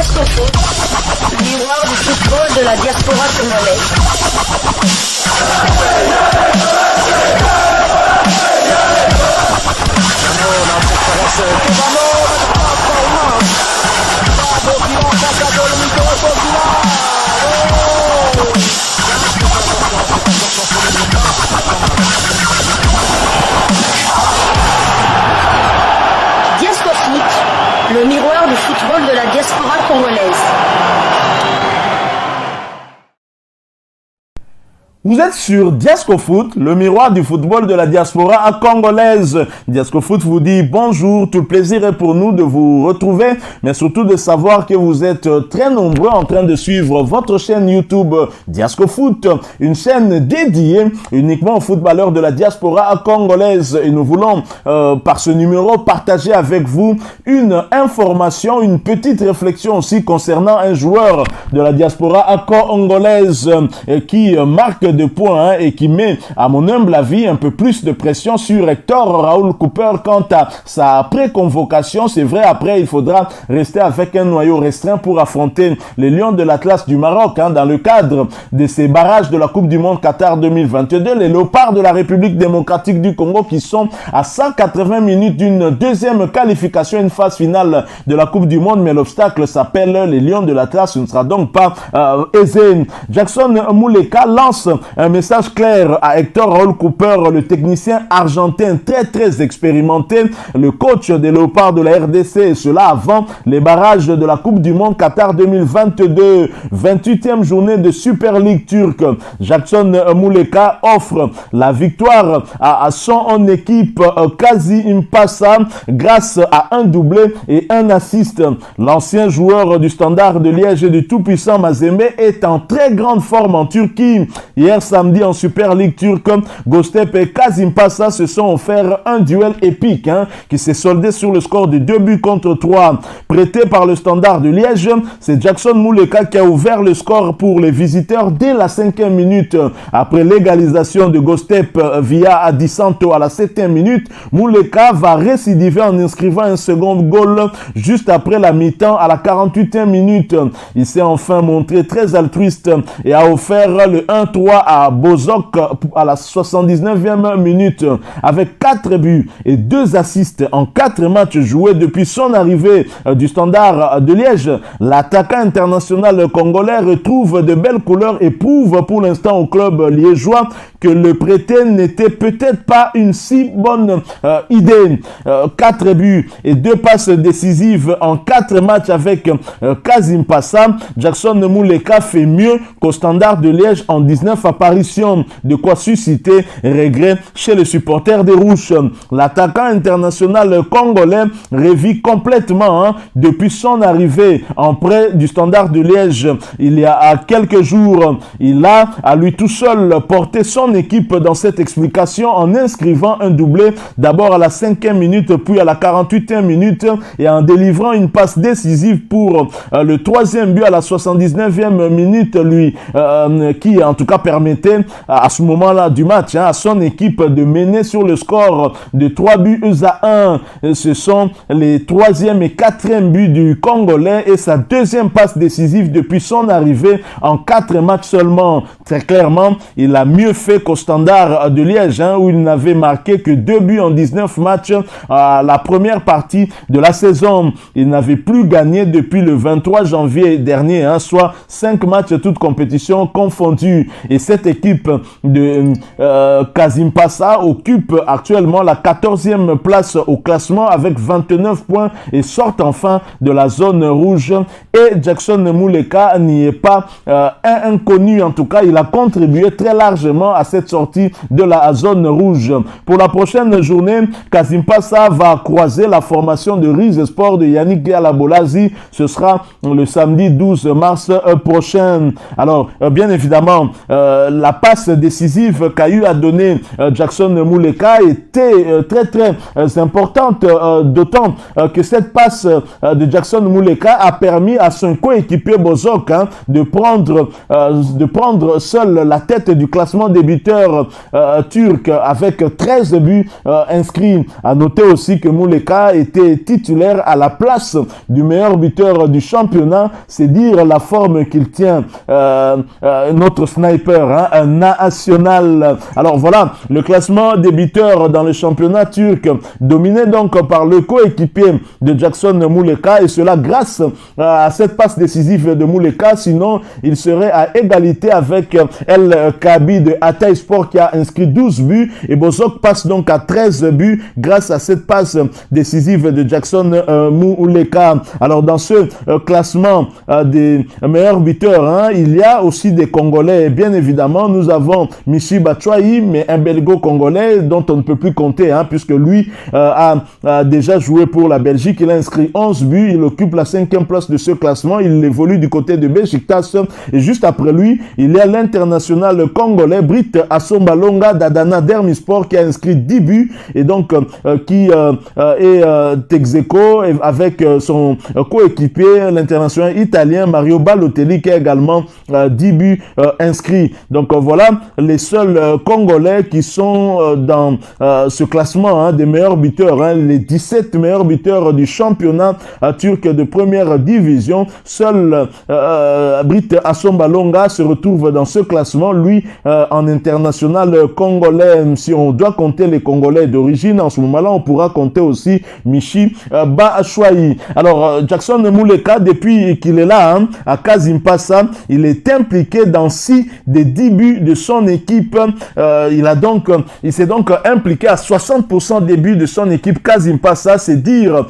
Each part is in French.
Diasco Foot, miroir du football de la diaspora congolaise. Diasco Foot, le miroir du football de la diaspora congolaise. Vous êtes sur Diasco Foot, le miroir du football de la diaspora congolaise. Diasco Foot vous dit bonjour, tout le plaisir est pour nous de vous retrouver, mais surtout de savoir que vous êtes très nombreux en train de suivre votre chaîne YouTube Diasco Foot, une chaîne dédiée uniquement aux footballeurs de la diaspora congolaise. Et nous voulons, par ce numéro, partager avec vous une information, une petite réflexion aussi concernant un joueur de la diaspora congolaise qui marque de points et qui met, à mon humble avis, un peu plus de pression sur Hector Raoul Cooper quant à sa pré-convocation. C'est vrai, après, il faudra rester avec un noyau restreint pour affronter les Lions de l'Atlas du Maroc dans le cadre de ces barrages de la Coupe du Monde Qatar 2022. Les Léopards de la République démocratique du Congo qui sont à 180 minutes d'une deuxième qualification, une phase finale de la Coupe du Monde, mais l'obstacle s'appelle les Lions de l'Atlas. Ce ne sera donc pas aisé. Jackson Muleka lance un message clair à Hector Raoul Cooper, le technicien argentin très expérimenté, le coach des Léopards de la RDC, et cela avant les barrages de la Coupe du Monde Qatar 2022, 28e journée de Super League turque. Jackson Muleka offre la victoire à son équipe Kazi Impasa grâce à un doublé et un assist. L'ancien joueur du Standard de Liège et du tout-puissant Mazembe est en très grande forme en Turquie. Hier samedi en Super League turque, Gostep et Kazim Passa se sont offerts un duel épique qui s'est soldé sur le score de 2-3. Prêté par le Standard de Liège, c'est Jackson Muleka qui a ouvert le score pour les visiteurs dès la 5e minute. Après l'égalisation de Gostep via Adi Santo à la 7e minute, Muleka va récidiver en inscrivant un second goal juste après la mi-temps à la 48e minute. Il s'est enfin montré très altruiste et a offert le 1-3 à Bozok à la 79e minute avec 4 buts et 2 assists en 4 matchs joués depuis son arrivée du Standard de Liège. L'attaquant international congolais retrouve de belles couleurs et prouve pour l'instant au club liégeois que le prêter n'était peut-être pas une si bonne idée. 4 buts et 2 passes décisives en 4 matchs avec Kazim Passa. Jackson Muleka fait mieux qu'au Standard de Liège en 19 apparitions, de quoi susciter regret chez les supporters des Rouges. L'attaquant international congolais revit complètement depuis son arrivée en prêt du Standard de Liège. Il y a quelques jours, il a à lui tout seul porté son équipe dans cette explication en inscrivant un doublé d'abord à la 5e minute puis à la 48e minute et en délivrant une passe décisive pour le 3e but à la 79e minute, lui qui en tout cas permettait à ce moment-là du match à son équipe de mener sur le score de 3-1. Ce sont les 3e et 4e buts du Congolais et sa 2e passe décisive depuis son arrivée en 4 matchs seulement. Très clairement, il a mieux fait qu'au Standard de Liège où il n'avait marqué que 2 buts en 19 matchs à la première partie de la saison. Il n'avait plus gagné depuis le 23 janvier dernier, soit 5 matchs toutes compétitions confondues. Et cette équipe de Kazim Passa occupe actuellement la 14e place au classement avec 29 points et sort enfin de la zone rouge. Et Jackson Muleka n'y est pas un inconnu, en tout cas il a contribué très largement à cette sortie de la zone rouge. Pour la prochaine journée, Kazim Passa va croiser la formation de Rize Sport de Yannick Galabolazi. Ce sera le samedi 12 mars prochain. Alors bien évidemment la passe décisive qu'a eu à donner Jackson Muleka était très importante, d'autant que cette passe de Jackson Muleka a permis à son coéquipier Bozok de prendre seul la tête du classement des buteurs turcs avec 13 buts inscrits. À noter aussi que Muleka était titulaire à la place du meilleur buteur du championnat. C'est dire la forme qu'il tient, notre sniper, un national. Alors voilà, le classement des buteurs dans le championnat turc, dominé donc par le coéquipier de Jackson Muleka, et cela grâce à cette passe décisive de Muleka. Sinon, il serait à égalité avec El Kabi de Hatayspor qui a inscrit 12 buts, et Bozok passe donc à 13 buts grâce à cette passe décisive de Jackson Muleka. Alors dans ce classement des meilleurs buteurs, il y a aussi des Congolais. Bien évidemment, nous avons Michi Batshuayi, mais un belgo-congolais dont on ne peut plus compter, puisque lui a déjà joué pour la Belgique. Il a inscrit 11 buts, il occupe la 5e place de ce classement. Il évolue du côté de Besiktas, et juste après lui, il y a l'international congolais Britt Assombalonga d'Adana Dermispor qui a inscrit 10 buts, et donc qui est ex-aequo avec son coéquipier, l'international italien Mario Balotelli, qui a également 10 buts inscrits. Donc voilà les seuls Congolais qui sont dans ce classement des meilleurs buteurs, les 17 meilleurs buteurs du championnat turc de première division. Seul Britt Assombalonga se retrouve dans ce classement, lui en international congolais. Si on doit compter les Congolais d'origine, en ce moment-là, on pourra compter aussi Michi Batshuayi. Alors, Jackson Muleka, depuis qu'il est là, à Kasimpasa, il est impliqué dans 6 des 10 buts de son équipe. Il s'est donc impliqué à 60% des buts de son équipe Kasimpasa. C'est dire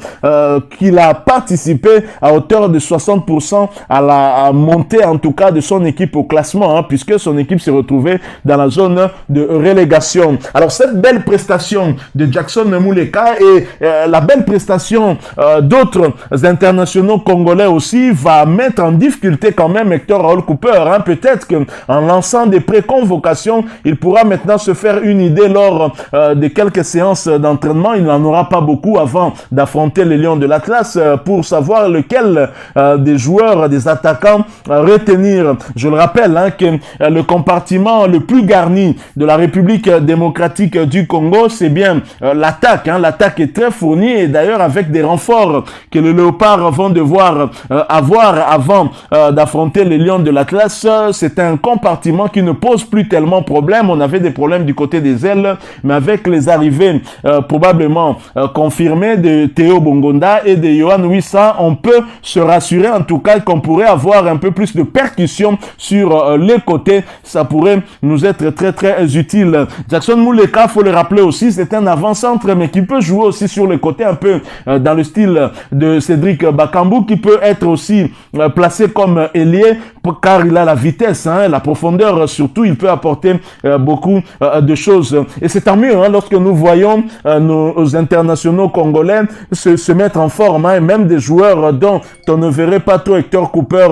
qu'il a participé à hauteur de 60% à la montée, en tout cas, de son équipe au classement, puisque son équipe s'est retrouvée dans la zone de relégation. Alors, cette belle prestation de Jackson Muleka et la belle prestation d'autres internationaux congolais aussi va mettre en difficulté quand même Hector Raoul Cooper. Peut-être qu'en lançant des pré-convocations, il pourra maintenant se faire une idée lors de quelques séances d'entraînement. Il n'en aura pas beaucoup avant d'affronter les Lions de l'Atlas pour savoir lequel des joueurs, des attaquants retenir. Je le rappelle que le compartiment le plus garni de la République démocratique du Congo, c'est bien l'attaque. L'attaque est très fournie, et d'ailleurs avec des renforts que les Léopards vont devoir avoir avant d'affronter les Lions de l'Atlas. C'est un compartiment qui ne pose plus tellement problème. On avait des problèmes du côté des ailes, mais avec les arrivées probablement confirmées de Théo Bongonda et de Yohan Wissa, on peut se rassurer en tout cas qu'on pourrait avoir un peu plus de percussion sur les côtés. Ça pourrait nous être très utile. Jackson Muleka, faut le rappeler aussi, c'est un avant-centre, mais qui peut jouer aussi sur les côtés, un peu dans le style de Cédric Bakambu, qui peut être aussi placé comme ailier, car il a la vitesse, la profondeur surtout. Il peut apporter beaucoup de choses, et c'est tant mieux lorsque nous voyons nos internationaux congolais se mettre en forme, et même des joueurs dont on ne verrait pas trop Hector Cooper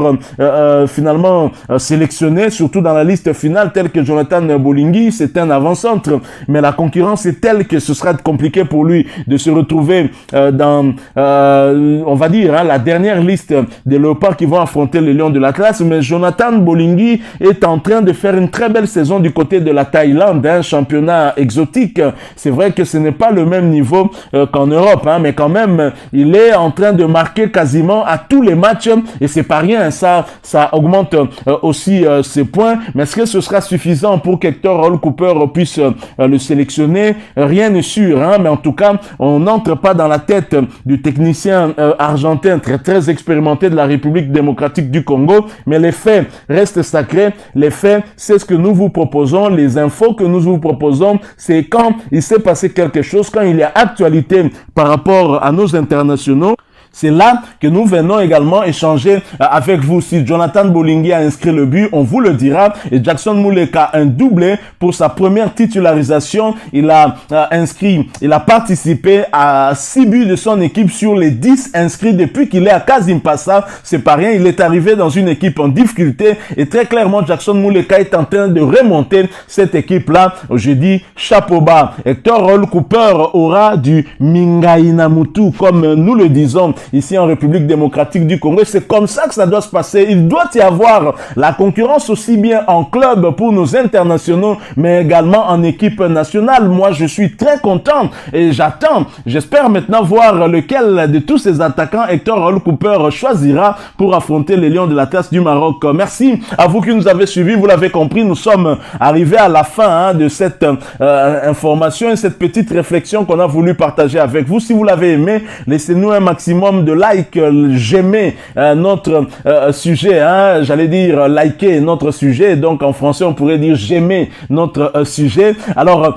finalement sélectionné, surtout dans la liste finale, tel que Jonathan Bolingui. C'est un avant-centre, mais la concurrence est telle que ce sera compliqué pour lui de se retrouver dans, on va dire, la dernière liste des Léopards qui vont affronter les Lions de l'Atlas. Mais Jonathan Bolingui est en train de faire une très belle saison du côté de la Thaïlande, un championnat exotique. C'est vrai que ce n'est pas le même niveau qu'en Europe, mais quand même, il est en train de marquer quasiment à tous les matchs, et c'est pas rien. Ça augmente aussi ses points. Mais est-ce que ce sera suffisant pour qu'Hector Raoul Cooper puisse le sélectionner? Rien n'est sûr, mais en tout cas, on n'entre pas dans la tête du technicien argentin très expérimenté de la République démocratique du Congo. Mais les faits restent sacrés. Les faits, c'est ce que nous vous proposons. Les infos que nous vous proposons, c'est quand il s'est passé quelque chose, quand il y a actualité par rapport à nos internationaux. C'est là que nous venons également échanger avec vous. Si Jonathan Bolingui a inscrit le but, on vous le dira. Et Jackson Muleka un doublé pour sa première titularisation. Il a participé à 6 buts de son équipe sur les 10 inscrits depuis qu'il est à Kasimpasa. C'est pas rien, il est arrivé dans une équipe en difficulté et très clairement Jackson Muleka est en train de remonter cette équipe-là. Je dis chapeau bas. Hector Roll Cooper aura du Mingainamutu comme nous le disons ici en République démocratique du Congo. C'est comme ça que ça doit se passer. Il doit y avoir la concurrence aussi bien en club pour nos internationaux mais également en équipe nationale. Moi je suis très content et j'espère maintenant voir lequel de tous ces attaquants Hector Roll Cooper choisira pour affronter les Lions de la Tasse du Maroc. Merci à vous qui nous avez suivis. Vous l'avez compris, nous sommes arrivés à la fin de cette information et cette petite réflexion qu'on a voulu partager avec vous. Si vous l'avez aimé, laissez-nous un maximum de likes, j'aimais notre sujet, j'allais dire liker notre sujet, donc en français on pourrait dire j'aimais notre sujet. Alors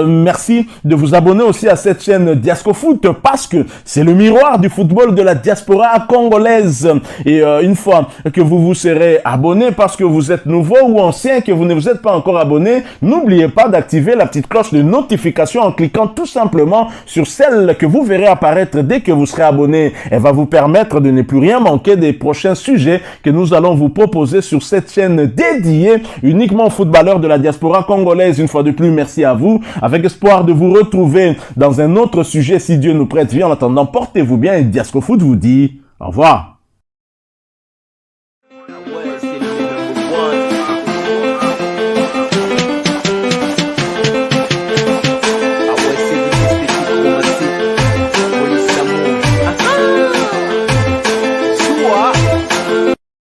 merci de vous abonner aussi à cette chaîne Diascofoot parce que c'est le miroir du football de la diaspora congolaise. Et une fois que vous vous serez abonné parce que vous êtes nouveau ou ancien, que vous ne vous êtes pas encore abonné, n'oubliez pas d'activer la petite cloche de notification en cliquant tout simplement sur celle que vous verrez apparaître dès que vous serez abonné. Elle va vous permettre de ne plus rien manquer des prochains sujets que nous allons vous proposer sur cette chaîne dédiée uniquement aux footballeurs de la diaspora congolaise. Une fois de plus, merci à vous, avec espoir de vous retrouver dans un autre sujet si Dieu nous prête vie. En attendant, portez-vous bien et Diascofoot vous dit au revoir.